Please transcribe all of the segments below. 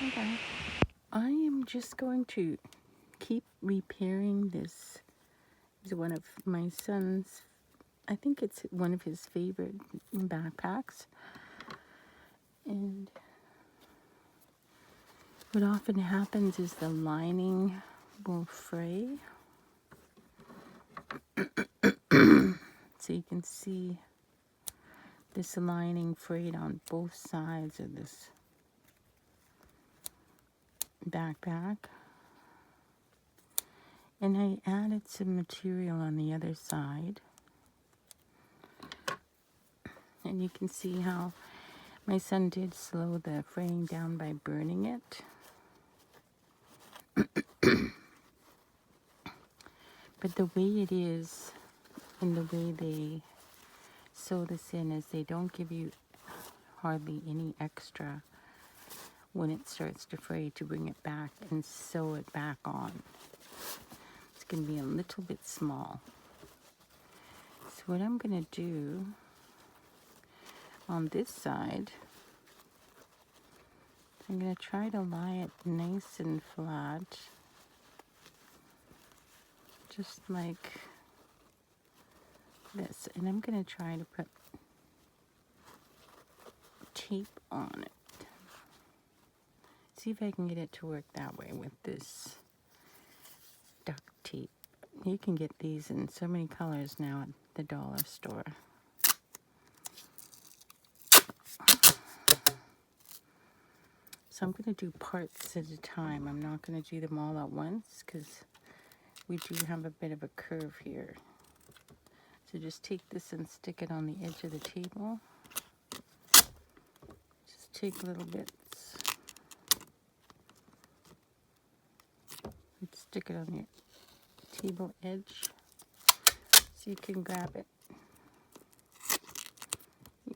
Okay. I am just going to keep repairing this. It's one of my son's, I think it's one of his favorite backpacks. And what often happens is the lining will fray. So you can see this lining frayed on both sides of this backpack. And I added some material on the other side. And you can see how my son did slow the fraying down by burning it. But the way it is and the way they sew this in is they don't give you hardly any extra when it starts to fray to bring it back and sew it back on. It's going to be a little bit small. So what I'm going to do on this side, I'm going to try to lie it nice and flat, just like this. And I'm going to try to put tape on it. See if I can get it to work that way with this duct tape. You can get these in so many colors now at the dollar store. So I'm going to do parts at a time. I'm not going to do them all at once because we do have a bit of a curve here. So just take this and stick it on the edge of the table. Just take little bits and stick it on your table edge so you can grab it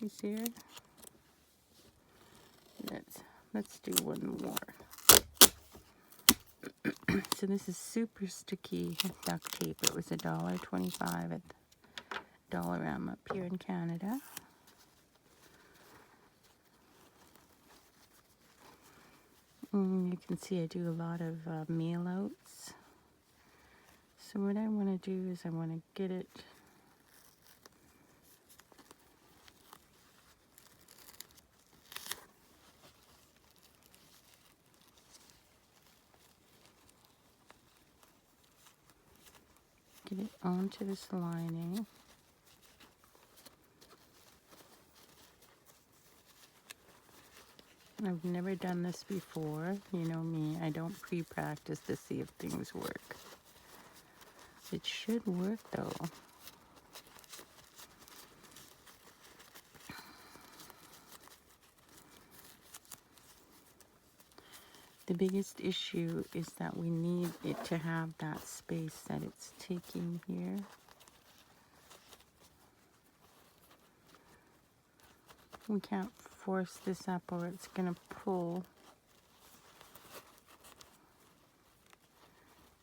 easier. Let's do one more. So this is super sticky duct tape. It was $1.25 at Dollarama up here in Canada. You can see I do a lot of mail outs. So what I want to do is I want to get it onto this lining. I've never done this before. You know me, I don't pre-practice to see if things work. It should work though. The biggest issue is that we need it to have that space that it's taking here. We can't force this up or it's going to pull.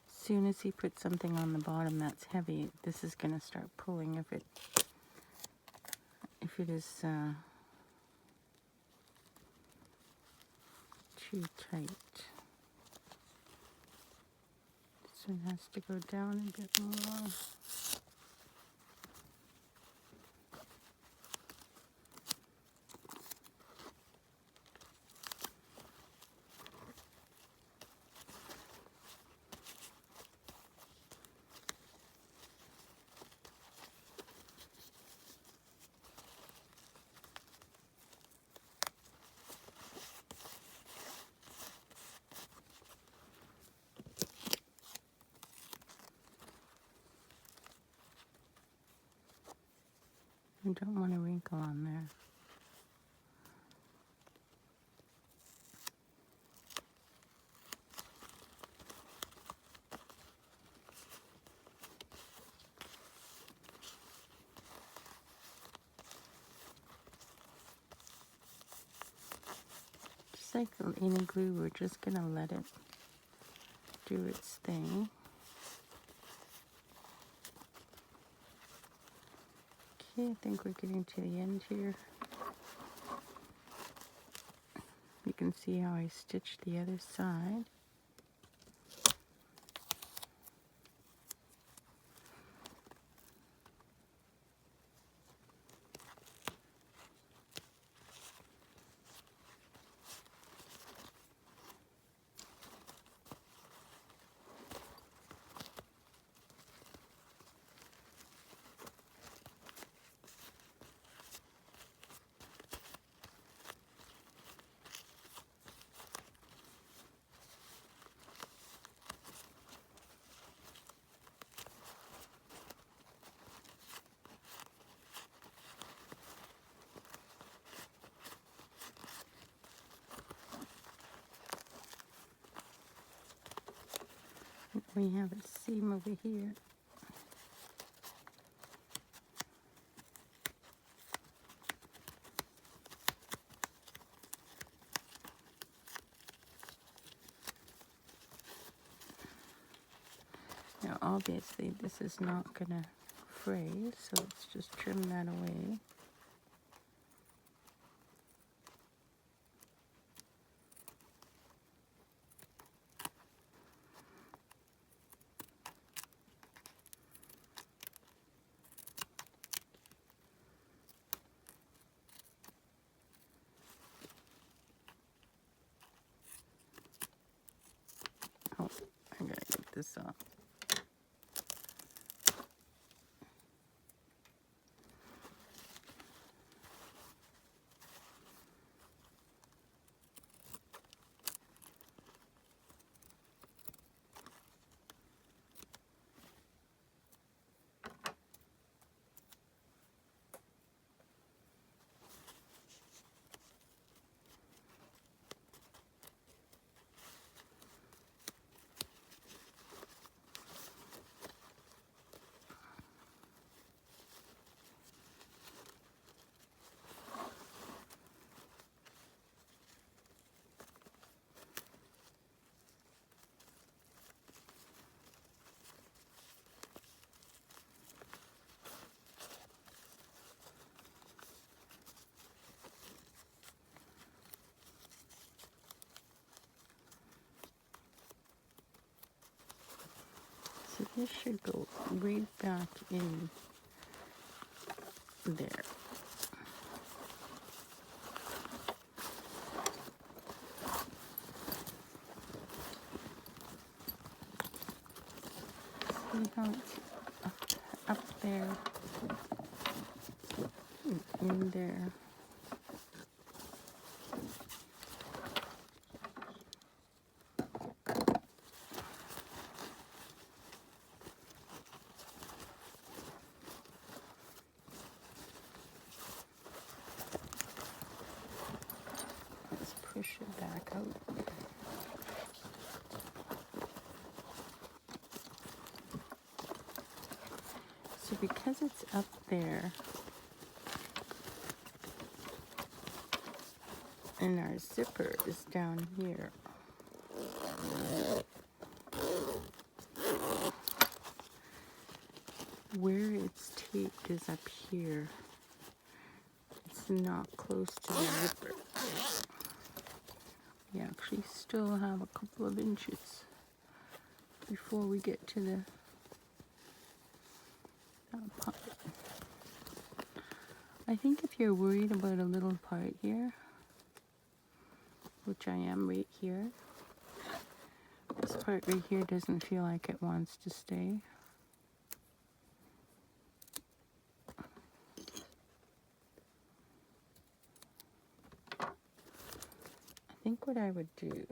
As soon as he puts something on the bottom that's heavy, this is going to start pulling if it is too tight. This one has to go down a bit more. I don't want a wrinkle on there. Just like any glue, we're just going to let it do its thing. Okay, I think we're getting to the end here. You can see how I stitched the other side. We have a seam over here. Now obviously this is not gonna fray, so let's just trim that away. Oh, I gotta get this off. So this should go right back in there. See how it's up there, in there. Let's push it back out. So because it's up there, and our zipper is down here, where it's taped is up here. It's not close to the zipper. We actually still have a couple of inches before we get to the pocket. I think if you're worried about a little part here, which I am right here, this part right here doesn't feel like it wants to stay. I think what I would do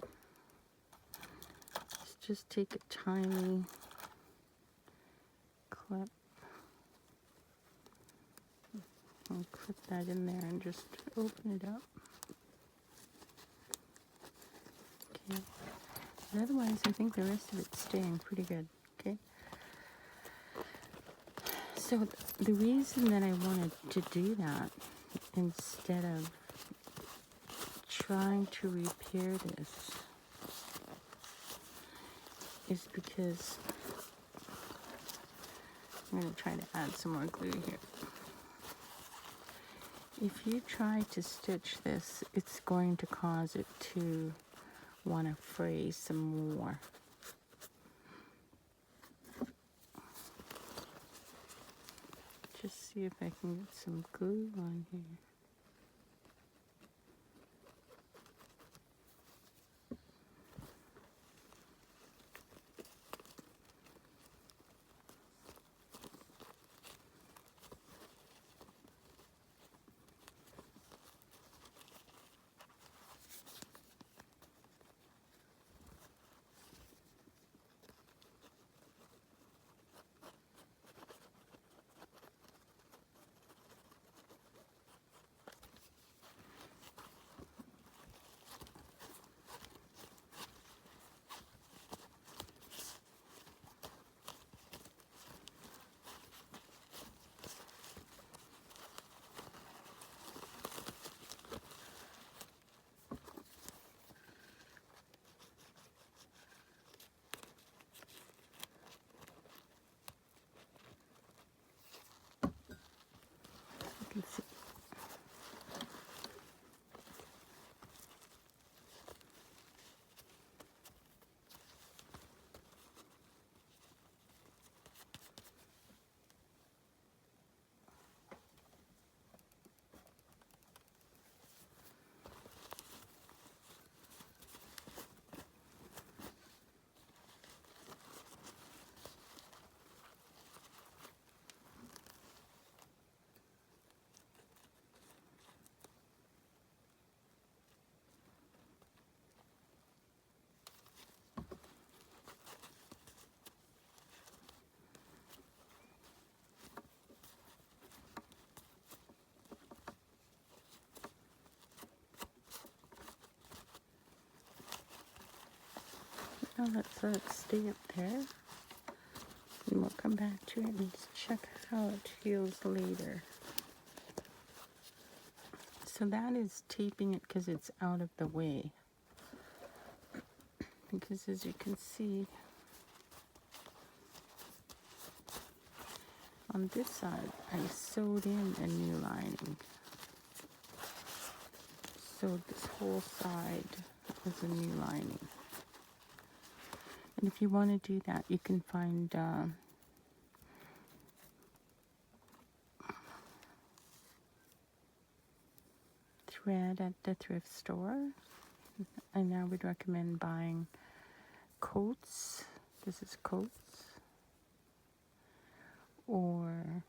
is just take a tiny clip and clip that in there and just open it up. Okay. But otherwise, I think the rest of it's staying pretty good. Okay. So the reason that I wanted to do that instead of trying to repair this is because I'm going to try to add some more glue here. If you try to stitch this, it's going to cause it to want to fray some more. Just see if I can get some glue on here. You can see. Now let's let it stay up there. And we'll come back to it and check how it feels later. So that is taping it because it's out of the way. Because as you can see, on this side, I sewed in a new lining. So this whole side is a new lining. And if you want to do that, you can find thread at the thrift store. And I would recommend buying coats. This is coats. Or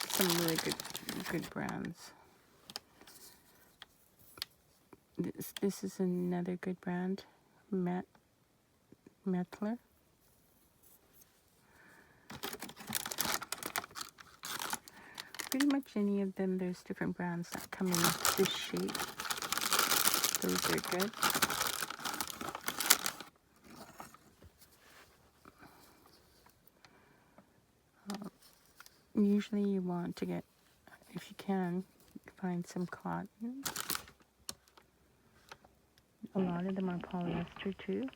some really good brands. This is another good brand, Mettler. Pretty much any of them, there's different brands that come in this shape. Those are good. Usually you want to get, if you can, find some cotton. A lot of them are polyester too.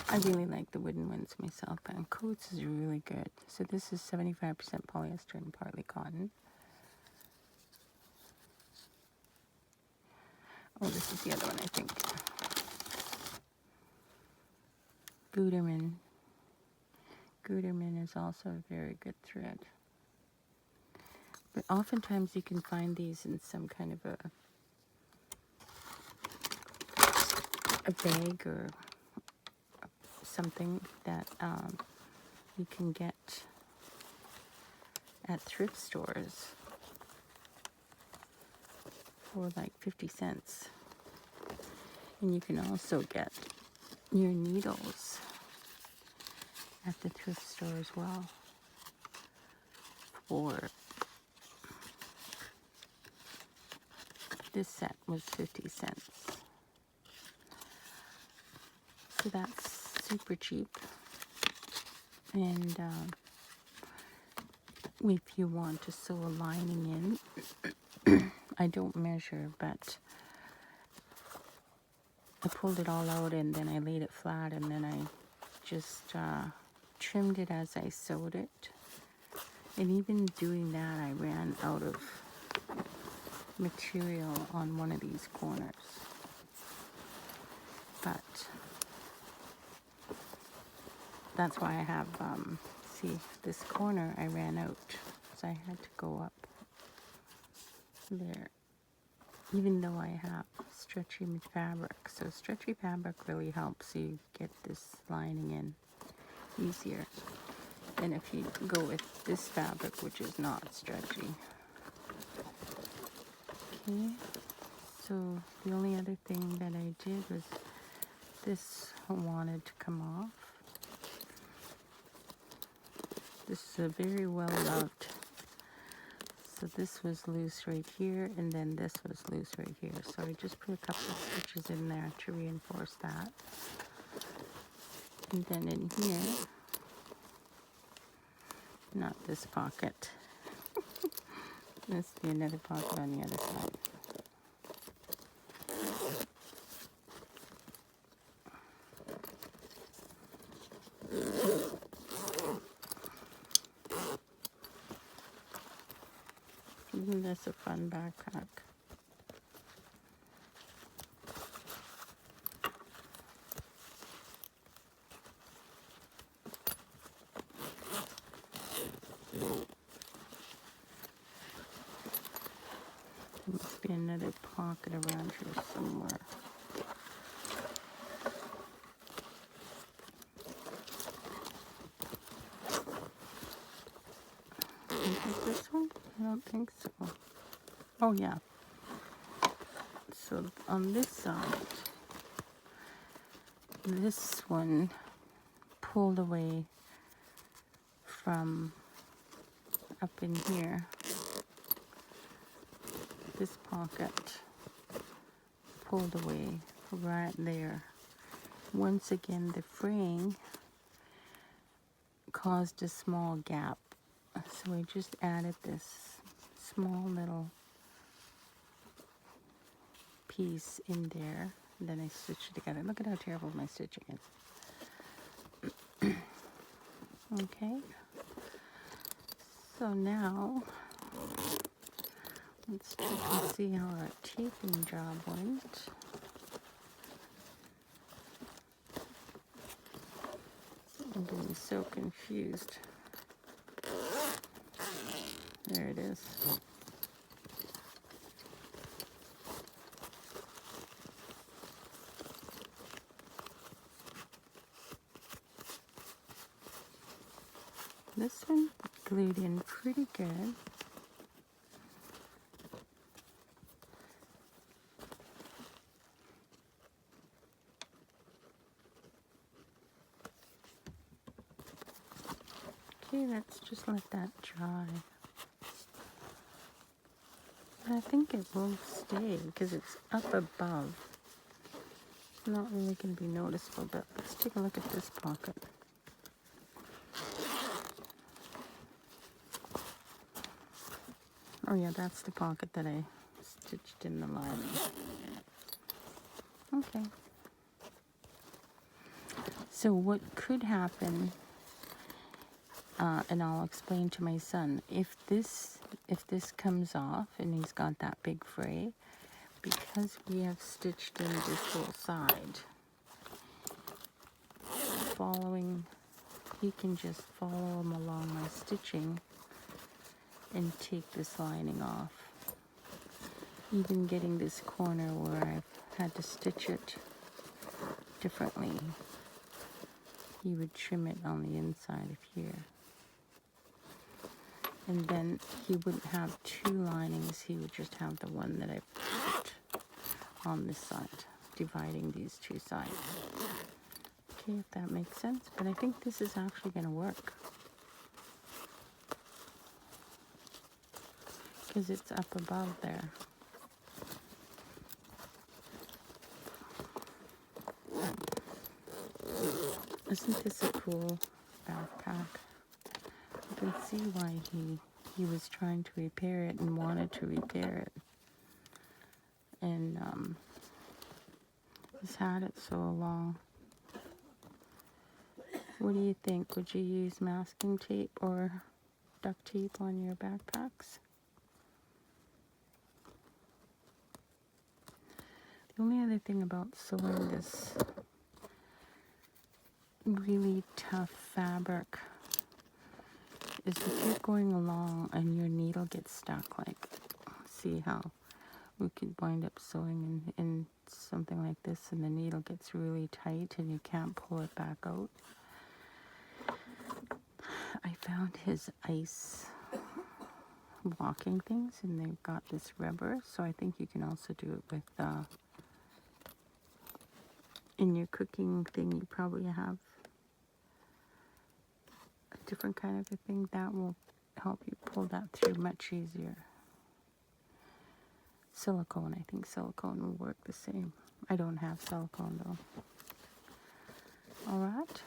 I really like the wooden ones myself, and Coats is really good. So this is 75% polyester and partly cotton. Oh, this is the other one, I think. Gutermann. Gutermann is also a very good thread. But oftentimes you can find these in some kind of a bag or something that you can get at thrift stores for like 50 cents. And you can also get your needles at the thrift store as well for, this set was 50 cents. So that's super cheap. And if you want to sew a lining in, I don't measure, but I pulled it all out and then I laid it flat, and then I just trimmed it as I sewed it. And even doing that, I ran out of material on one of these corners. But that's why I have, see, this corner I ran out, so I had to go up there, even though I have stretchy fabric. So stretchy fabric really helps you get this lining in easier than if you go with this fabric, which is not stretchy. Okay, so the only other thing that I did was this wanted to come off. This is a very well loved. So this was loose right here, and then this was loose right here. So I just put a couple of stitches in there to reinforce that. And then in here, not this pocket. Let's do another pocket on the other side. Isn't this a fun backpack? There must be another pocket around here somewhere. Is it this one? I don't think so. Oh yeah. So on this side, this one pulled away from up in here. This pocket pulled away right there. Once again, the fraying caused a small gap. So I just added this small little piece in there. And then I stitched it together. Look at how terrible my stitching is. Okay. So now, let's check and see how our taping job went. I'm getting so confused. There it is. This one glued in pretty good. Okay, let's just let that dry. I think it will stay because it's up above. It's not really going to be noticeable, but let's take a look at this pocket. Oh yeah, that's the pocket that I stitched in the lining. Okay. So what could happen, and I'll explain to my son, if this comes off and he's got that big fray, because we have stitched in this whole side, he can just follow him along my stitching and take this lining off. Even getting this corner where I've had to stitch it differently, he would trim it on the inside of here. And then he wouldn't have two linings, he would just have the one that I put on this side, dividing these two sides. Okay, if that makes sense. But I think this is actually going to work, because it's up above there. Isn't this a cool backpack? You can see why he was trying to repair it and wanted to repair it. And He's had it so long. What do you think? Would you use masking tape or duct tape on your backpacks? The only other thing about sewing this really tough fabric is if you're going along and your needle gets stuck, like, see how we could wind up sewing in something like this and the needle gets really tight and you can't pull it back out. I found his ice walking things and they've got this rubber, so I think you can also do it with in your cooking thing. You probably have a different kind of a thing that will help you pull that through much easier. Silicone, I think silicone will work the same. I don't have silicone though. All right.